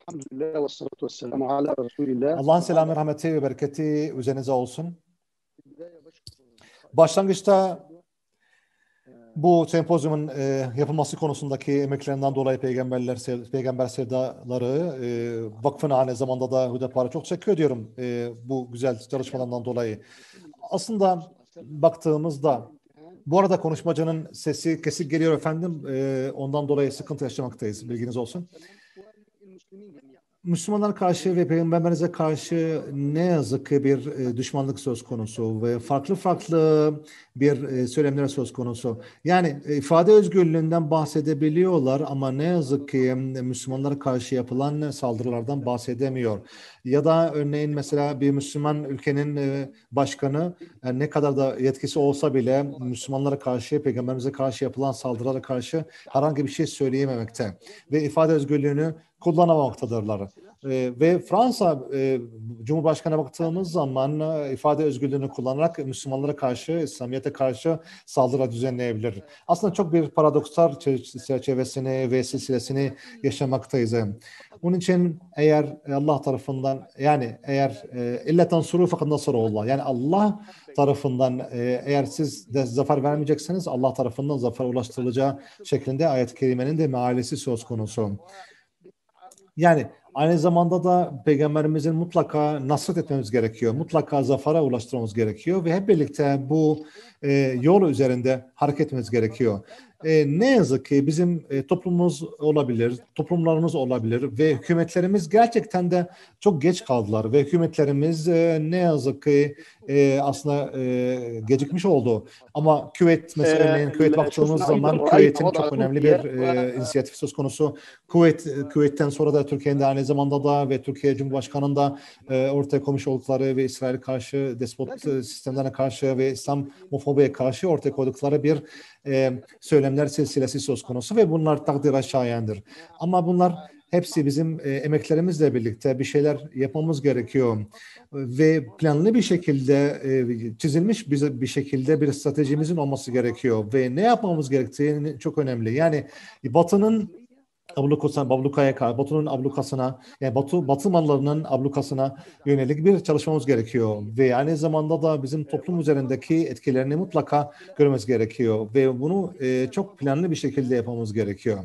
Elhamdülillah ve salatu ve selamu ala Resulillah. Allah'ın selamı, rahmeti ve bereketi üzerinize olsun. Başlangıçta bu sempozyumun yapılması konusundaki emeklerinden dolayı Peygamber Sevdaları Vakfı'na aynı zamanda da Hüdapar'a çok teşekkür ediyorum bu güzel çalışmalarından dolayı. Aslında baktığımızda bu arada konuşmacının sesi kesik geliyor efendim. Ondan dolayı sıkıntı yaşamaktayız. Bilginiz olsun. Müslümanlara karşı ve Peygamberimize karşı ne yazık ki bir düşmanlık söz konusu ve farklı bir söylemler söz konusu. Yani ifade özgürlüğünden bahsedebiliyorlar ama ne yazık ki Müslümanlara karşı yapılan saldırılardan bahsedemiyor. Ya da örneğin mesela bir Müslüman ülkenin başkanı ne kadar da yetkisi olsa bile Müslümanlara karşı, Peygamberimize karşı yapılan saldırılara karşı herhangi bir şey söyleyememekte ve ifade özgürlüğünü kullanamaktadırlar. Ve Fransa Cumhurbaşkanı'na baktığımız zaman ifade özgürlüğünü kullanarak Müslümanlara karşı, İslamiyet'e karşı saldırı düzenleyebilir. Aslında çok bir paradoksal çerçevesini ve silsilesini yaşamaktayız. Onun için eğer Allah tarafından eğer illa tansuru fakat nasrullah yani Allah tarafından eğer siz de zafer vermeyecekseniz Allah tarafından zafer ulaştırılacağı şeklinde ayet-i kerimenin de mealesi söz konusu. Yani aynı zamanda da Peygamberimizin mutlaka nasret etmemiz gerekiyor. Mutlaka zafere ulaştırmamız gerekiyor ve hep birlikte bu yol üzerinde hareket etmemiz gerekiyor. Ne yazık ki bizim toplumumuz olabilir, toplumlarımız olabilir ve hükümetlerimiz gerçekten de çok geç kaldılar ve hükümetlerimiz ne yazık ki aslında gecikmiş oldu. Ama Küveyt mesela örneğin Küveyt baktığımız zaman Küveyt'in çok önemli bir inisiyatif söz konusu. Küveyt'ten sonra da Türkiye'nin de aynı zamanda da ve Türkiye Cumhurbaşkanı'nın da ortaya koymuş oldukları ve İsrail'e karşı despot sistemlerine karşı ve İslamofobiye karşı ortaya koydukları bir söylemler silsilesi söz konusu ve bunlar takdire şayandır. Ama bunlar hepsi bizim emeklerimizle birlikte bir şeyler yapmamız gerekiyor. Ve planlı bir şekilde çizilmiş bir şekilde bir stratejimizin olması gerekiyor. Ve ne yapmamız gerektiği çok önemli. Yani Batı'nın Batı'nın ablukasına yani Batı mallarının ablukasına yönelik bir çalışmamız gerekiyor ve aynı zamanda da bizim toplum üzerindeki etkilerini mutlaka görmemiz gerekiyor ve bunu çok planlı bir şekilde yapmamız gerekiyor.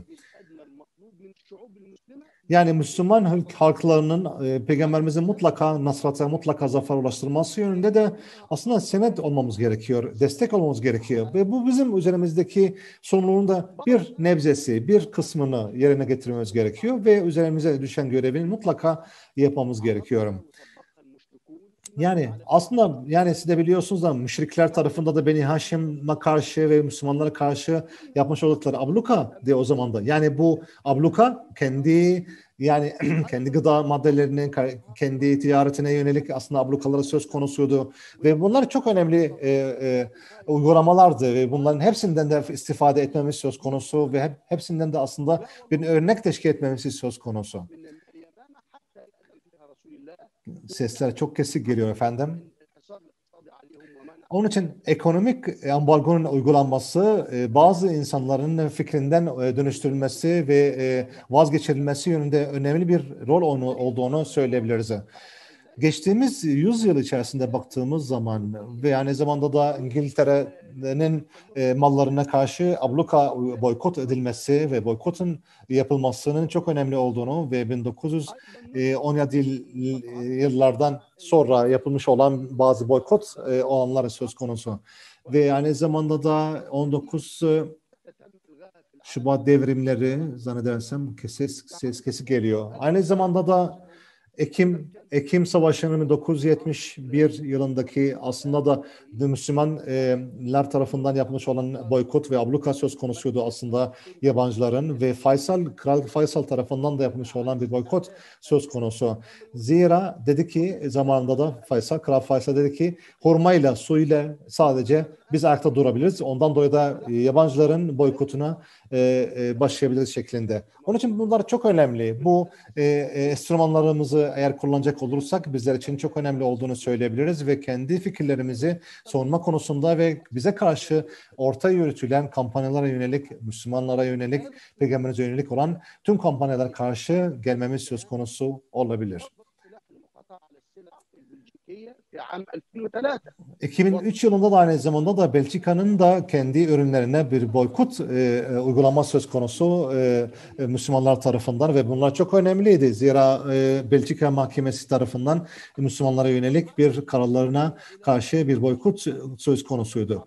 Yani Müslüman halklarının Peygamberimizin mutlaka nasrata, mutlaka zafer ulaştırması yönünde de aslında senet olmamız gerekiyor, destek olmamız gerekiyor. Ve bu bizim üzerimizdeki sorumluluğun da bir nebzesi, bir kısmını yerine getirmemiz gerekiyor ve üzerimize düşen görevini mutlaka yapmamız gerekiyor. Yani aslında yani siz de biliyorsunuz da müşrikler tarafında da Beni Haşim'e karşı ve Müslümanlara karşı yapmış oldukları abluka diye o zaman da. Yani bu abluka kendi kendi gıda maddelerinin kendi ticaretine yönelik aslında ablukaları söz konusuydu. Ve bunlar çok önemli uygulamalardı ve bunların hepsinden de istifade etmemiz söz konusu ve hepsinden de aslında bir örnek teşkil etmemiz söz konusu. Sesler çok kesik geliyor efendim. Onun için ekonomik ambargonun uygulanması bazı insanların fikrinden dönüştürülmesi ve vazgeçirilmesi yönünde önemli bir rol olduğunu söyleyebiliriz. Geçtiğimiz 100 yıl içerisinde baktığımız zaman ve aynı zamanda da İngiltere'nin mallarına karşı abluka boykot edilmesi ve boykotun yapılmasının çok önemli olduğunu ve 1917 yıllardan sonra yapılmış olan bazı boykot olanları söz konusu. Ve aynı zamanda da 19 Şubat devrimleri zannedersem ses kesik geliyor. Aynı zamanda da Ekim Savaşı'nın 1971 yılındaki aslında da Müslümanlar tarafından yapılmış olan boykot ve abluka söz konusuydu aslında yabancıların ve Kral Faysal tarafından da yapılmış olan bir boykot söz konusu. Zira dedi ki zamanında da Kral Faysal dedi ki hurmayla, suyla sadece biz ayakta durabiliriz. Ondan dolayı da yabancıların boykotuna başlayabiliriz şeklinde. Onun için bunlar çok önemli. Bu enstrümanlarımızı eğer kullanacak olursak bizler için çok önemli olduğunu söyleyebiliriz ve kendi fikirlerimizi savunma konusunda ve bize karşı ortaya yürütülen kampanyalara yönelik, Müslümanlara yönelik, Peygamberimize yönelik olan tüm kampanyalara karşı gelmemiz söz konusu olabilir. 2003 yılında da aynı zamanda da Belçika'nın da kendi ürünlerine bir boykot uygulama söz konusu Müslümanlar tarafından ve bunlar çok önemliydi. Zira Belçika Mahkemesi tarafından Müslümanlara yönelik bir kararlarına karşı bir boykot söz konusuydu.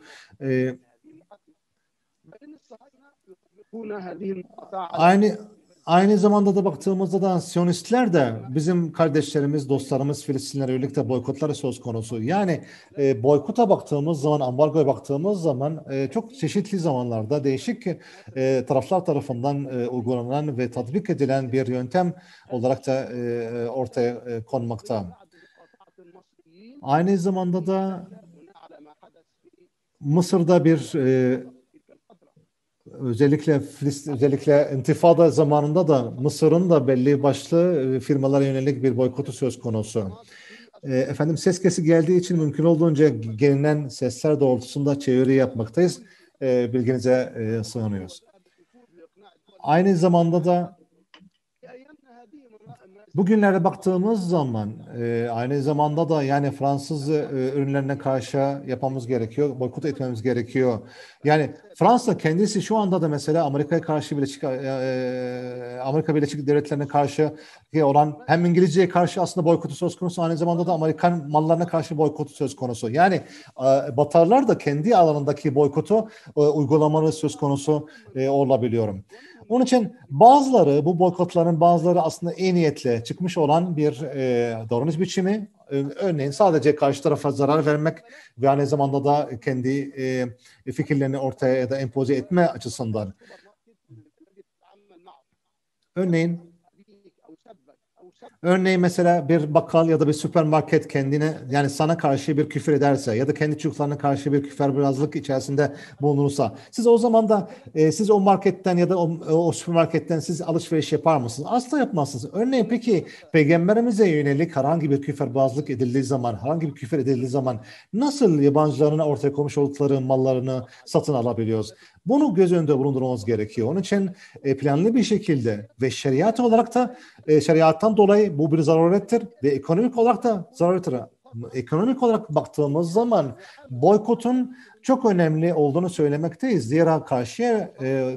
Aynı zamanda da baktığımızda da Siyonistler de bizim kardeşlerimiz, dostlarımız Filistinlere yönelik de boykotları söz konusu. Yani boykota baktığımız zaman, ambargoya baktığımız zaman çok çeşitli zamanlarda değişik taraflar tarafından uygulanan ve tatbik edilen bir yöntem olarak da ortaya konmakta. Aynı zamanda da Mısır'da bir özellikle intifada zamanında da Mısır'ın da belli başlı firmalara yönelik bir boykotu söz konusu. Efendim ses kesi geldiği için mümkün olduğunca gelinen sesler doğrultusunda çeviri yapmaktayız. Bilginize sığınıyoruz. Aynı zamanda da bugünlere baktığımız zaman aynı zamanda da yani Fransız ürünlerine karşı yapmamız gerekiyor, boykot etmemiz gerekiyor. Yani Fransa kendisi şu anda da mesela Amerika Birleşik Devletleri'ne karşı olan hem İngilizceye karşı aslında boykotu söz konusu, aynı zamanda da Amerikan mallarına karşı boykotu söz konusu. Yani Batarlar da kendi alanındaki boykotu uygulamaları söz konusu olabiliyorum. Onun için bu boykotların bazıları aslında iyi niyetle çıkmış olan bir davranış biçimi. Örneğin sadece karşı tarafa zarar vermek ve aynı zamanda da kendi fikirlerini ortaya ya da empoze etme açısından. Örneğin mesela bir bakkal ya da bir süpermarket kendine yani sana karşı bir küfür ederse ya da kendi çocuklarına karşı bir küfürbazlık içerisinde bulunursa siz o zaman da siz o marketten ya da o süpermarketten siz alışveriş yapar mısınız? Asla yapmazsınız. Örneğin peki Peygamberimize yönelik herhangi bir küfürbazlık edildiği zaman, herhangi bir küfür edildiği zaman nasıl yabancıların ortaya koymuş oldukları mallarını satın alabiliyoruz? Bunu göz önünde bulundurmamız gerekiyor. Onun için planlı bir şekilde ve şeriat olarak da şeriattan dolayı bu bir zarurettir ve ekonomik olarak da zarurettir. Ekonomik olarak baktığımız zaman boykotun çok önemli olduğunu söylemekteyiz. Zira karşıya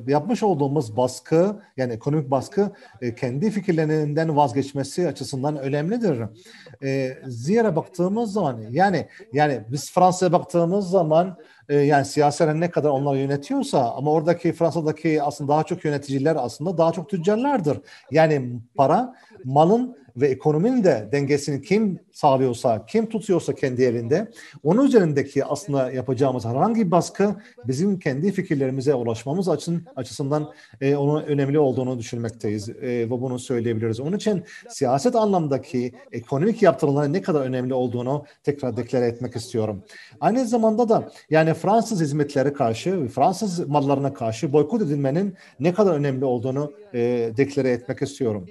yapmış olduğumuz baskı, yani ekonomik baskı kendi fikirlerinden vazgeçmesi açısından önemlidir. Zira baktığımız zaman yani biz Fransa'ya baktığımız zaman yani siyasetler ne kadar onlar yönetiyorsa ama oradaki Fransa'daki aslında daha çok yöneticiler aslında daha çok tüccarlardır. Yani para, malın ve ekonominin de dengesini kim sağlıyorsa, kim tutuyorsa kendi elinde, onun üzerindeki aslında yapacağımız herhangi bir baskı bizim kendi fikirlerimize ulaşmamız açısından onun önemli olduğunu düşünmekteyiz ve bunu söyleyebiliriz. Onun için siyaset anlamdaki ekonomik yaptırımların ne kadar önemli olduğunu tekrar deklare etmek istiyorum. Aynı zamanda da yani Fransız hizmetlere karşı, Fransız mallarına karşı boykot edilmenin ne kadar önemli olduğunu deklare etmek istiyorum.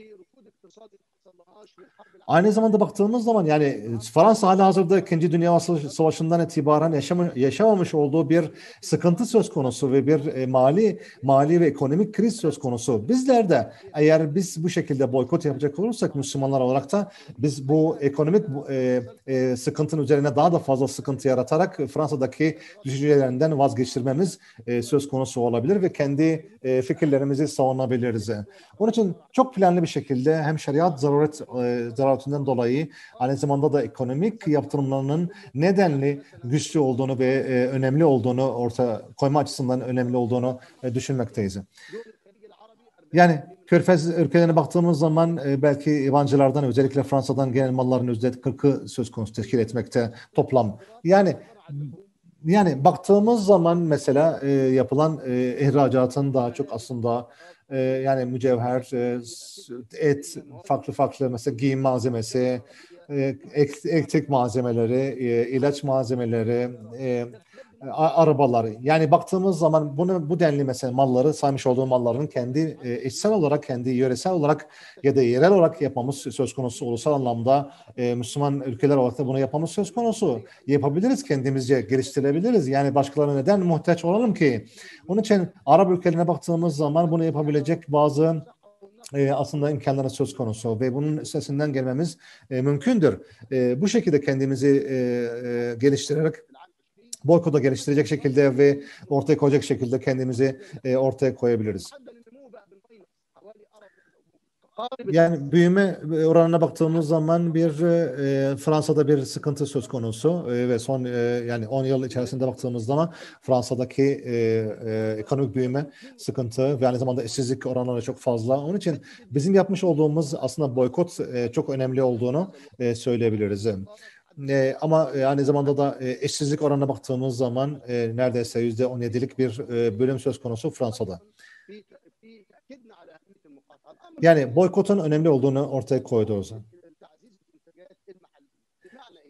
Aynı zamanda baktığımız zaman yani Fransa halihazırda 2. Dünya Savaşı'ndan itibaren yaşamamış olduğu bir sıkıntı söz konusu ve bir mali ve ekonomik kriz söz konusu. Bizler de eğer biz bu şekilde boykot yapacak olursak Müslümanlar olarak da biz bu ekonomik sıkıntının üzerine daha da fazla sıkıntı yaratarak Fransa'daki düşüncelerinden vazgeçirmemiz söz konusu olabilir ve kendi fikirlerimizi savunabiliriz. Onun için çok planlı bir şekilde hem şeriat zaruretinden dolayı aynı zamanda da ekonomik yaptırımlarının nedenli güçlü olduğunu ve önemli olduğunu ortaya koyma açısından önemli olduğunu düşünmekteyiz. Yani Körfez ülkelerine baktığımız zaman belki yabancılardan özellikle Fransa'dan gelen malların %40'ı söz konusu teşkil etmekte toplam. Yani baktığımız zaman mesela yapılan ihracatın daha çok aslında yani mücevher, et, farklı mesela giyim malzemesi, elektrik malzemeleri, ilaç malzemeleri, arabaları. Yani baktığımız zaman bu denli mesela malları, saymış olduğum malların kendi içsel olarak, kendi yöresel olarak ya da yerel olarak yapmamız söz konusu, ulusal anlamda Müslüman ülkeler olarak da bunu yapmamız söz konusu. Yapabiliriz, kendimizce geliştirebiliriz. Yani başkalarına neden muhtaç olalım ki? Onun için Arap ülkelerine baktığımız zaman bunu yapabilecek bazı aslında imkanları söz konusu ve bunun üstesinden gelmemiz mümkündür. Bu şekilde kendimizi geliştirerek, boykota geliştirecek şekilde ve ortaya koyacak şekilde kendimizi ortaya koyabiliriz. Yani büyüme oranına baktığımız zaman Fransa'da bir sıkıntı söz konusu ve son yani 10 yıl içerisinde baktığımız zaman Fransa'daki ekonomik büyüme sıkıntı ve aynı zamanda işsizlik oranları çok fazla. Onun için bizim yapmış olduğumuz aslında boykot çok önemli olduğunu söyleyebiliriz. Ama aynı zamanda da işsizlik oranına baktığımız zaman neredeyse %17'lik bir bölüm söz konusu Fransa'da. Yani boykotun önemli olduğunu ortaya koyduğumuz.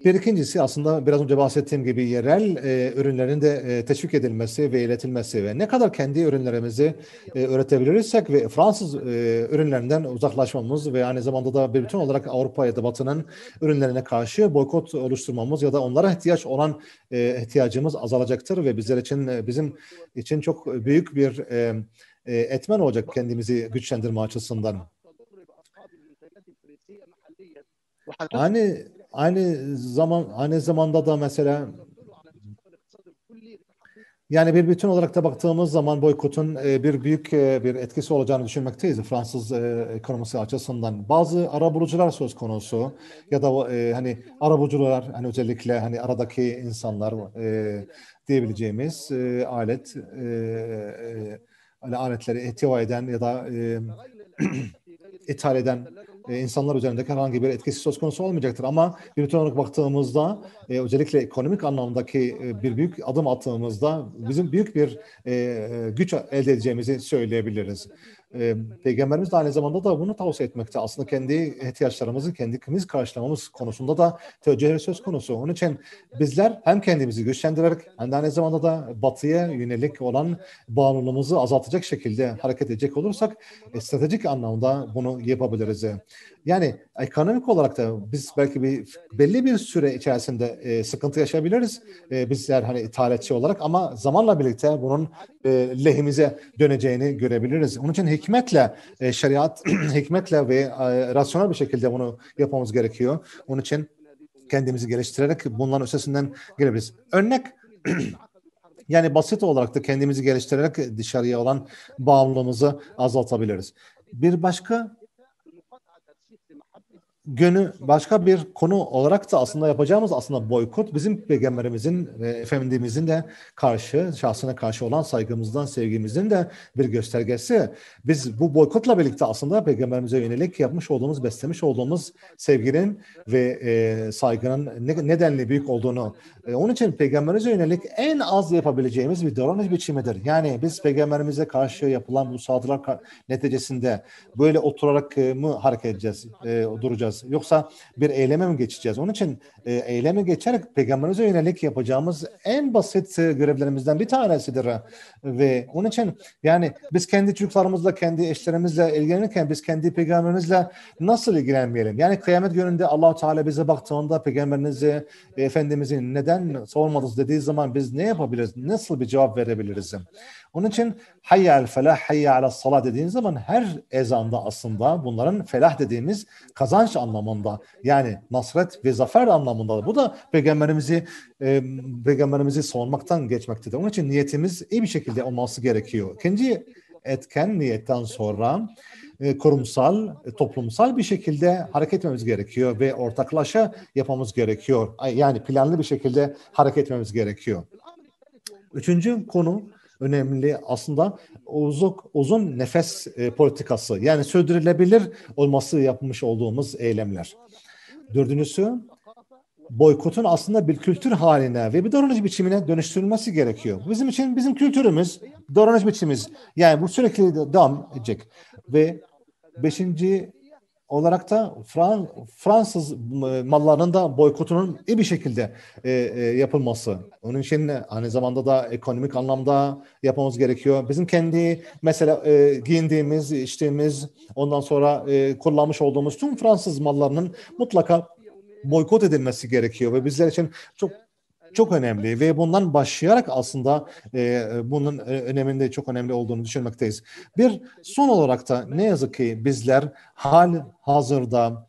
Bir ikincisi aslında biraz önce bahsettiğim gibi yerel ürünlerin de teşvik edilmesi ve iletilmesi ve ne kadar kendi ürünlerimizi üretebilirsek ve Fransız ürünlerinden uzaklaşmamız ve aynı zamanda da bir bütün olarak Avrupa ya da Batı'nın ürünlerine karşı boykot oluşturmamız ya da onlara ihtiyaç olan ihtiyacımız azalacaktır ve bizim için çok büyük bir etmen olacak kendimizi güçlendirme açısından. Aynı zamanda da mesela yani bir bütün olarak da baktığımız zaman boykotun büyük bir etkisi olacağını düşünmekteyiz Fransız ekonomisi açısından. Bazı arabulucular söz konusu ya da hani arabulucular hani özellikle hani aradaki insanlar diyebileceğimiz aletleri ihtiva eden ya da ithal eden insanlar üzerindeki herhangi bir etkisi söz konusu olmayacaktır. Ama bir bütün olarak baktığımızda özellikle ekonomik anlamdaki bir büyük adım attığımızda bizim büyük bir güç elde edeceğimizi söyleyebiliriz. Peygamberimiz de aynı zamanda da bunu tavsiye etmekte. Aslında kendi ihtiyaçlarımızı kendimiz karşılamamız konusunda da teveccühleri söz konusu. Onun için bizler hem kendimizi güçlendirerek hem de aynı zamanda da batıya yönelik olan bağımlılığımızı azaltacak şekilde hareket edecek olursak stratejik anlamda bunu yapabiliriz. Yani ekonomik olarak da biz belki belli bir süre içerisinde sıkıntı yaşayabiliriz. Bizler hani ithalatçı olarak ama zamanla birlikte bunun lehimize döneceğini görebiliriz. Onun için hikmetle şeriat, hikmetle ve rasyonel bir şekilde bunu yapmamız gerekiyor. Onun için kendimizi geliştirerek bunların üstesinden gelebiliriz. Örnek yani basit olarak da kendimizi geliştirerek dışarıya olan bağımlılığımızı azaltabiliriz. Bir başka bir konu olarak da aslında yapacağımız aslında boykot bizim peygamberimizin ve Efendimizin de şahsına karşı olan saygımızdan, sevgimizin de bir göstergesi. Biz bu boykotla birlikte aslında peygamberimize yönelik yapmış olduğumuz, beslemiş olduğumuz sevginin ve saygının nedenli büyük olduğunu. Onun için peygamberimize yönelik en az yapabileceğimiz bir davranış biçimidir. Yani biz peygamberimize karşı yapılan bu saldırılar neticesinde böyle oturarak mı hareket edeceğiz, duracağız? Yoksa bir eyleme mi geçeceğiz? Onun için eyleme geçerek peygamberimize yönelik yapacağımız en basit görevlerimizden bir tanesidir. Ve onun için yani biz kendi çocuklarımızla, kendi eşlerimizle ilgilenirken biz kendi peygamberimizle nasıl ilgilenmeyelim? Yani kıyamet gününde Allah-u Teala bize baktığında peygamberinizi, Efendimiz'i neden sormadınız dediği zaman biz ne yapabiliriz? Nasıl bir cevap verebiliriz? Onun için hayya el felah, hayya ala salah dediğiniz zaman her ezanda aslında bunların felah dediğimiz kazanç anlamında yani nasret ve zafer anlamında. Bu da peygamberimizi savunmaktan geçmektedir. Onun için niyetimiz iyi bir şekilde olması gerekiyor. İkinci etken niyetten sonra kurumsal, toplumsal bir şekilde hareket etmemiz gerekiyor ve ortaklaşa yapmamız gerekiyor. Yani planlı bir şekilde hareket etmemiz gerekiyor. Üçüncü konu önemli aslında uzun nefes politikası. Yani sürdürülebilir olması yapmış olduğumuz eylemler. Dördüncüsü boykotun aslında bir kültür haline ve bir davranış biçimine dönüştürülmesi gerekiyor. Bizim için bizim kültürümüz, davranış biçimimiz yani bu sürekli devam edecek. Ve beşinci olarak da Fransız mallarının da boykotunun iyi bir şekilde yapılması. Onun için aynı zamanda da ekonomik anlamda yapmamız gerekiyor. Bizim kendi mesela giyindiğimiz, içtiğimiz, ondan sonra kullanmış olduğumuz tüm Fransız mallarının mutlaka boykot edilmesi gerekiyor ve bizler için çok önemli ve bundan başlayarak aslında bunun öneminde çok önemli olduğunu düşünmekteyiz. Bir son olarak da ne yazık ki bizler hal hazırda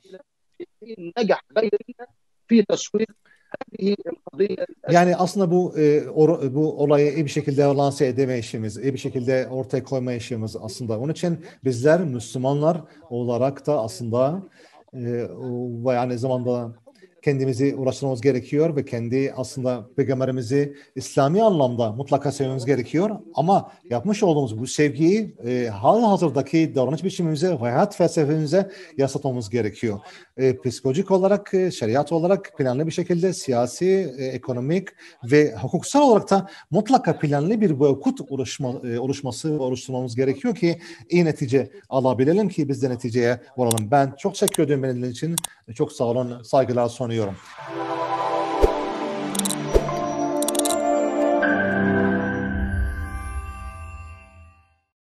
نجح بايدن في تسويق هذه القضيه. yani aslında bu olayı iyi bir şekilde lanse edemeyişimiz, iyi bir şekilde ortaya koymayışımız aslında. Onun için bizler Müslümanlar olarak da aslında ve aynı zamanda kendimizi uğraştırmamız gerekiyor ve kendi aslında peygamberimizi İslami anlamda mutlaka sevmemiz gerekiyor. Ama yapmış olduğumuz bu sevgiyi halihazırdaki davranış biçimimize ve hayat felsefemize yansıtmamız gerekiyor. Psikolojik olarak, şeriat olarak planlı bir şekilde siyasi, ekonomik ve hukuksal olarak da mutlaka planlı bir boykot oluşması ve oluşturmamız gerekiyor ki iyi netice alabilelim ki biz de neticeye varalım. Ben çok teşekkür ediyorum benim için. Çok sağ olun, saygılar sunuyorum.